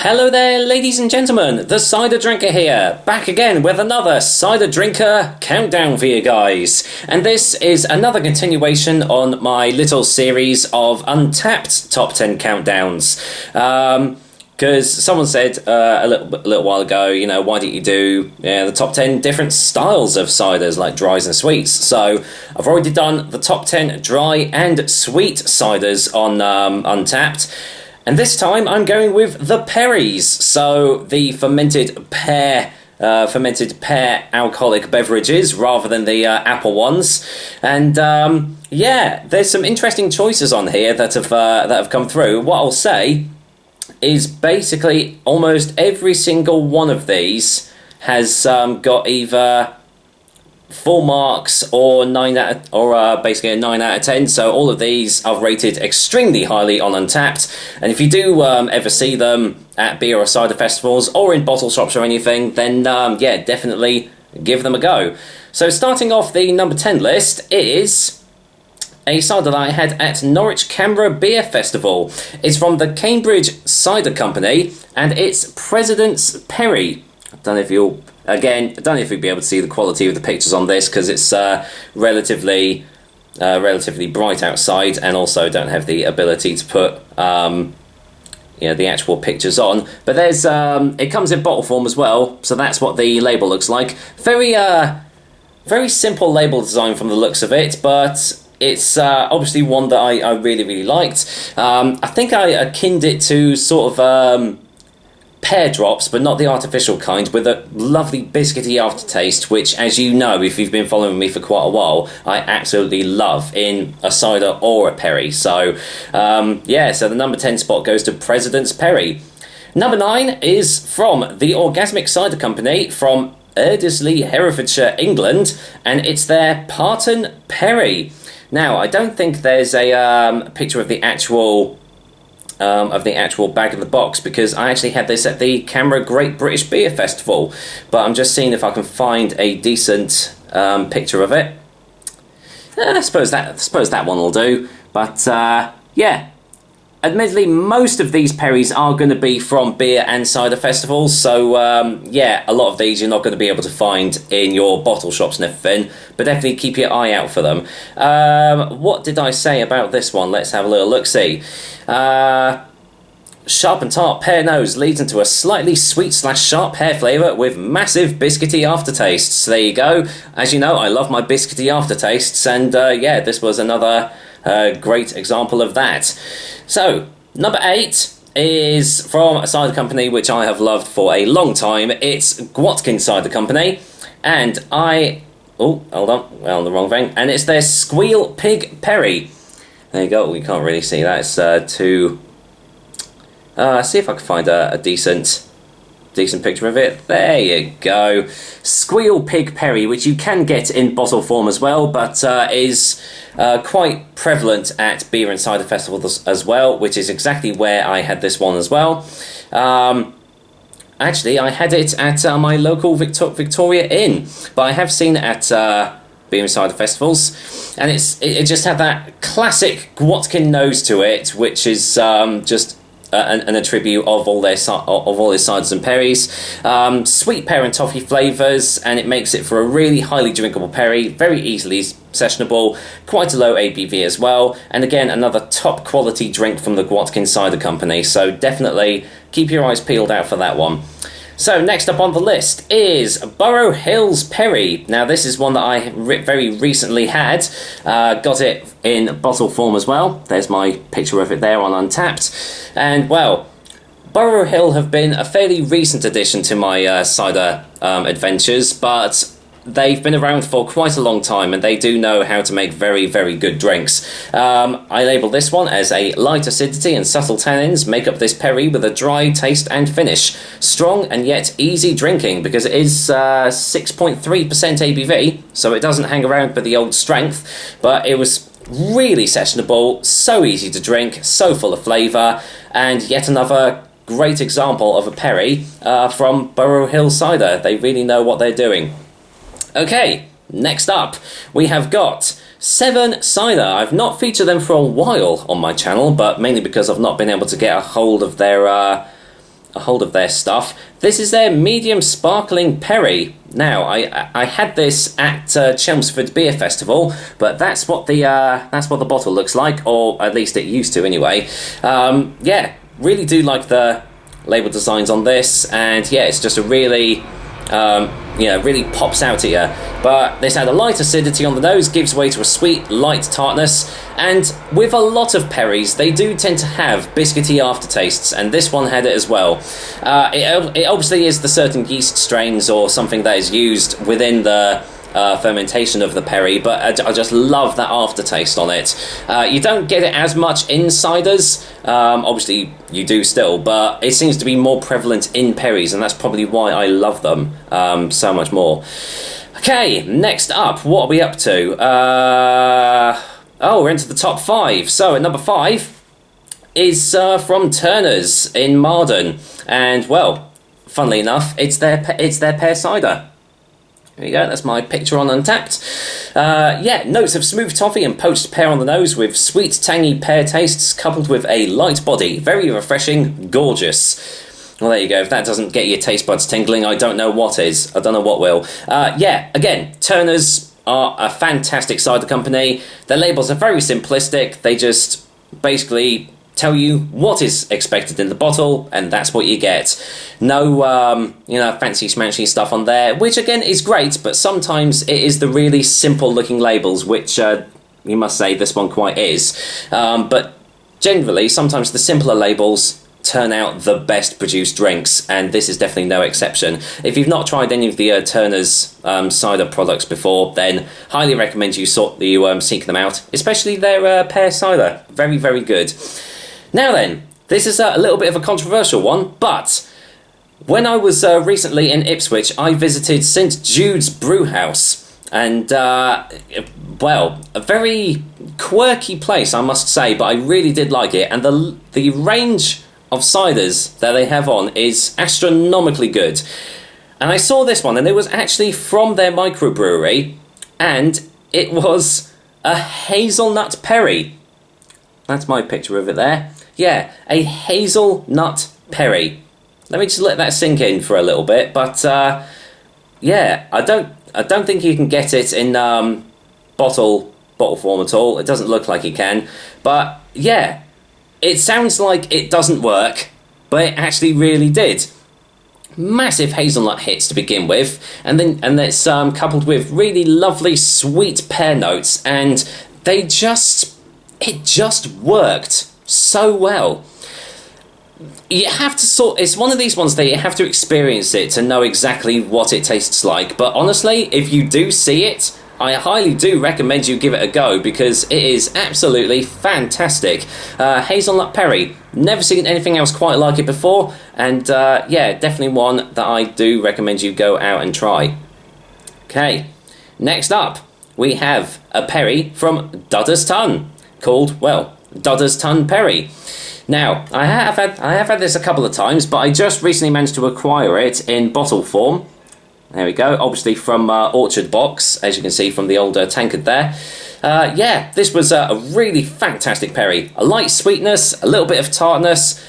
Hello there, ladies and gentlemen, the Cider Drinker here, back again with another Cider Drinker countdown for you guys. And this is another continuation on my little series of Untappd top 10 countdowns. Because someone said a little while ago, you know, why don't you do the top 10 different styles of ciders, like dries and sweets? So I've already done the top 10 dry and sweet ciders on Untappd. And this time I'm going with the Perries, so the fermented pear alcoholic beverages rather than the apple ones. And yeah, there's some interesting choices on here that have come through. What I'll say is basically almost every single one of these has got either full marks or basically a 9 out of 10. So all of these are rated extremely highly on Untappd. And if you do ever see them at beer or cider festivals or in bottle shops or anything, then yeah, definitely give them a go. So starting off the number 10 list is a cider that I had at Norwich Canberra Beer Festival. It's from the Cambridge Cider Company, and it's President's Perry. I don't know if you'll be able to see the quality of the pictures on this because it's relatively bright outside, and also don't have the ability to put the actual pictures on. But there's it comes in bottle form as well, so that's what the label looks like. Very simple label design from the looks of it, but it's obviously one that I really liked. I think I akined it to sort of pear drops, but not the artificial kind, with a lovely biscuity aftertaste, which, as you know, if you've been following me for quite a while, I absolutely love in a cider or a Perry. So yeah, so the number 10 spot goes to President's Perry. Number 9 is from the Urgasmic Cider Company from Erdesley, Herefordshire, England, and it's their Parton Perry. Now, I don't think there's a picture of the actual bag of the box, because I actually had this at the Canberra Great British Beer Festival, but I'm just seeing if I can find a decent picture of it. I suppose that one will do. But yeah, admittedly, most of these Perries are going to be from beer and cider festivals, so yeah, a lot of these you're not going to be able to find in your bottle shops and everything, but definitely keep your eye out for them. What did I say about this one? Let's have a little look-see. Sharp and tart pear nose leads into a slightly sweet/sharp pear flavour with massive biscuity aftertastes. So there you go. As you know, I love my biscuity aftertastes, and yeah, this was another great example of that. So, number 8 is from a cider company which I have loved for a long time. It's Gwatkin Cider Company, and hold on, well, on the wrong thing. And it's their Squeal Pig Perry. There you go. We can't really see that. It's too. See if I can find a decent picture of it. There you go. Squeal Pig Perry, which you can get in bottle form as well, but is quite prevalent at beer and cider festivals as well, which is exactly where I had this one as well. Actually, I had it at my local Victoria Inn, but I have seen it at beer and cider festivals, and it just had that classic Gwatkin nose to it, which is just an attribute of all their ciders and Perries. Sweet pear and toffee flavours, and it makes it for a really highly drinkable Perry, very easily sessionable, quite a low ABV as well, and again, another top quality drink from the Gwatkin Cider Company, so definitely keep your eyes peeled out for that one. So next up on the list is Burrow Hills Perry. Now this is one that I very recently had. Got it in bottle form as well. There's my picture of it there on Untappd. And well, Burrow Hill have been a fairly recent addition to my cider adventures, but they've been around for quite a long time, and they do know how to make very, very good drinks. I label this one as a light acidity and subtle tannins make up this Perry with a dry taste and finish. Strong and yet easy drinking, because it is 6.3% ABV, so it doesn't hang around with the old strength, but it was really sessionable, so easy to drink, so full of flavour, and yet another great example of a Perry from Burrow Hill Cider. They really know what they're doing. Okay, next up, we have got Seven Cider. I've not featured them for a while on my channel, but mainly because I've not been able to get a hold of their a hold of their stuff. This is their medium sparkling Perry. Now, I had this at Chelmsford Beer Festival, but that's what the bottle looks like, or at least it used to anyway. Yeah, really do like the label designs on this, and yeah, it's just a really really pops out at you. But this had a light acidity on the nose, gives way to a sweet, light tartness, and with a lot of Perries, they do tend to have biscuity aftertastes, and this one had it as well. It obviously is the certain yeast strains or something that is used within the fermentation of the Perry, but I just love that aftertaste on it. You don't get it as much in ciders, obviously you do still, but it seems to be more prevalent in Perries, and that's probably why I love them so much more. Okay, next up, what are we up to? We're into the top 5. So at number 5 is from Turner's in Marden, and well, funnily enough, it's their pear cider. There you go, that's my picture on Untappd. Notes of smooth toffee and poached pear on the nose with sweet, tangy pear tastes coupled with a light body. Very refreshing, gorgeous. Well, there you go. If that doesn't get your taste buds tingling, I don't know what is. I don't know what will. Again, Turner's are a fantastic cider company. Their labels are very simplistic. They just basically tell you what is expected in the bottle, and that's what you get. No, fancy schmancy stuff on there, which again is great, but sometimes it is the really simple looking labels, which you must say this one quite is. But generally, sometimes the simpler labels turn out the best produced drinks, and this is definitely no exception. If you've not tried any of the Turner's cider products before, then highly recommend you seek them out, especially their pear cider. Very, very good. Now then, this is a little bit of a controversial one, but when I was recently in Ipswich, I visited St Jude's Brewhouse, and a very quirky place, I must say, but I really did like it, and the range of ciders that they have on is astronomically good. And I saw this one, and it was actually from their microbrewery, and it was a hazelnut Perry. That's my picture of it there. Yeah, a hazelnut Perry. Let me just let that sink in for a little bit. But I don't think you can get it in bottle form at all. It doesn't look like you can. But yeah, it sounds like it doesn't work, but it actually really did. Massive hazelnut hits to begin with, and it's coupled with really lovely sweet pear notes, and it just worked so well. You have to it's one of these ones that you have to experience it to know exactly what it tastes like, but honestly, if you do see it, I highly do recommend you give it a go, because it is absolutely fantastic. Hazelnut Perry, never seen anything else quite like it before, and definitely one that I do recommend you go out and try. Okay, next up we have a Perry from Dudder's Tun, called, Dudder's Tun Perry. Now, I have had this a couple of times, but I just recently managed to acquire it in bottle form. There we go, obviously from Orchard Box, as you can see from the old tankard there. This was a really fantastic Perry. A light sweetness, a little bit of tartness,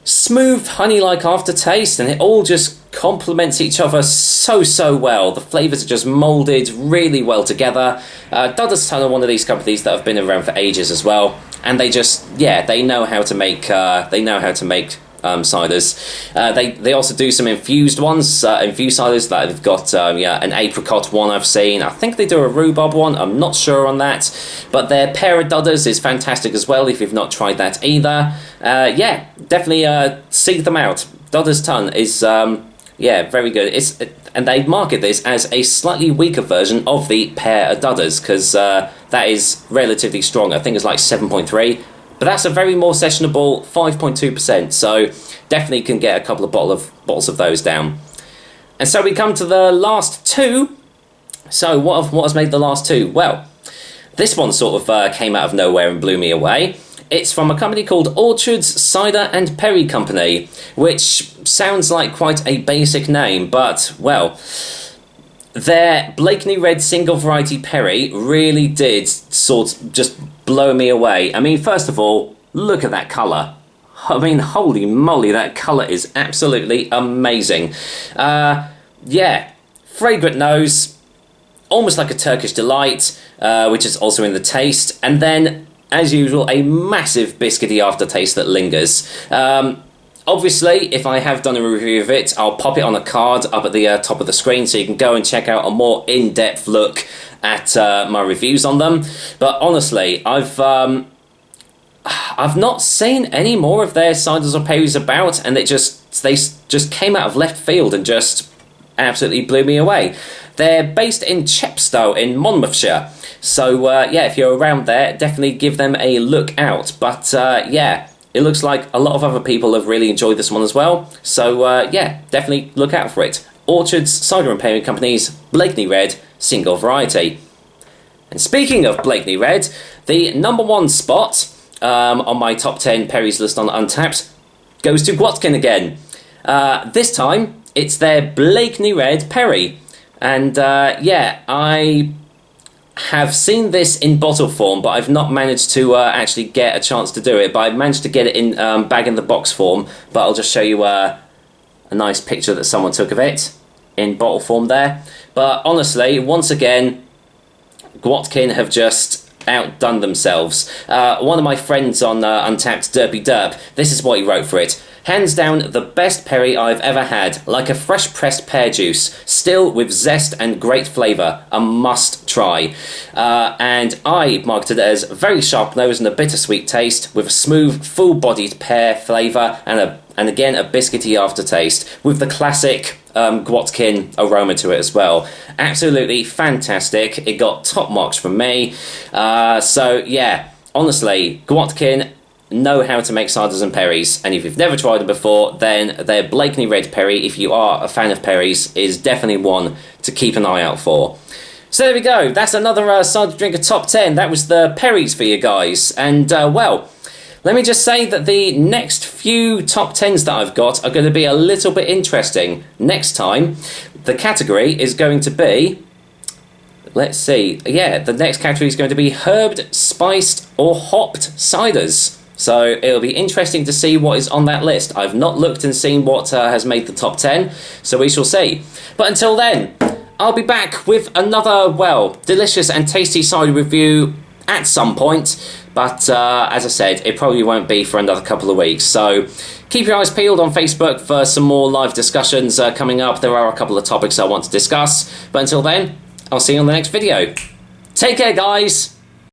smooth honey-like aftertaste, and it all just complements each other so well. The flavours are just moulded really well together. Dudder's Tun are one of these companies that have been around for ages as well, and they know how to make ciders. They also do some infused ones, infused ciders. That they've got an apricot one I've seen. I think they do a rhubarb one. I'm not sure on that, but their pair of Dudders is fantastic as well. If you've not tried that either, definitely seek them out. Dudder's Tun is very good. And they market this as a slightly weaker version of the pair of Dudders, because that is relatively strong. I think it's like 7.3. But that's a very more sessionable 5.2%, so definitely can get a couple of bottles of those down. And so we come to the last two. So what has made the last two? Well, this one sort of came out of nowhere and blew me away. It's from a company called Orchard's Cider and Perry Company, which sounds like quite a basic name, but, their Blakeney Red Single Variety Perry really did sort of just blow me away. I mean, first of all, look at that colour. I mean, holy moly, that colour is absolutely amazing. Yeah, fragrant nose, almost like a Turkish delight, which is also in the taste, and then, as usual, a massive biscuity aftertaste that lingers. Obviously, if I have done a review of it, I'll pop it on a card up at the top of the screen so you can go and check out a more in-depth look at my reviews on them. But honestly, I've not seen any more of their ciders or perries about, and they just came out of left field and just absolutely blew me away. They're based in Chepstow in Monmouthshire, so yeah, if you're around there, definitely give them a look out. But yeah, it looks like a lot of other people have really enjoyed this one as well, so yeah, definitely look out for it. Orchard's Cider and Perry Company's Blakeney Red single variety. And speaking of Blakeney Red, the #1 spot on my top 10 Perries list on Untappd goes to Gwotkin again. This time, it's their Blakeney Red Perry. And yeah, I have seen this in bottle form, but I've not managed to actually get a chance to do it. But I managed to get it in bag-in-the-box form, but I'll just show you a nice picture that someone took of it in bottle form there. But honestly, once again, Gwotkin have just outdone themselves. One of my friends on Untappd, Derpy Derp, this is what he wrote for it. Hands down, the best perry I've ever had. Like a fresh pressed pear juice. Still with zest and great flavour. A must try. And I marked it as very sharp nose and a bittersweet taste with a smooth, full-bodied pear flavour and again a biscuity aftertaste with the classic Gwotkin aroma to it as well. Absolutely fantastic. It got top marks from me. So yeah, honestly, Gwotkin know how to make ciders and perries, and if you've never tried them before, then their Blakeney Red Perry, if you are a fan of perries, is definitely one to keep an eye out for. So there we go, that's another cider drinker top 10. That was the perries for you guys, and well, let me just say that the next few top 10s that I've got are going to be a little bit interesting. Next time, the category is going to be, let's see, yeah, the next category is going to be herbed, spiced or hopped ciders. So it'll be interesting to see what is on that list. I've not looked and seen what has made the top 10, so we shall see. But until then, I'll be back with another, well, delicious and tasty cider review at some point. But as I said, it probably won't be for another couple of weeks. So keep your eyes peeled on Facebook for some more live discussions coming up. There are a couple of topics I want to discuss. But until then, I'll see you on the next video. Take care, guys.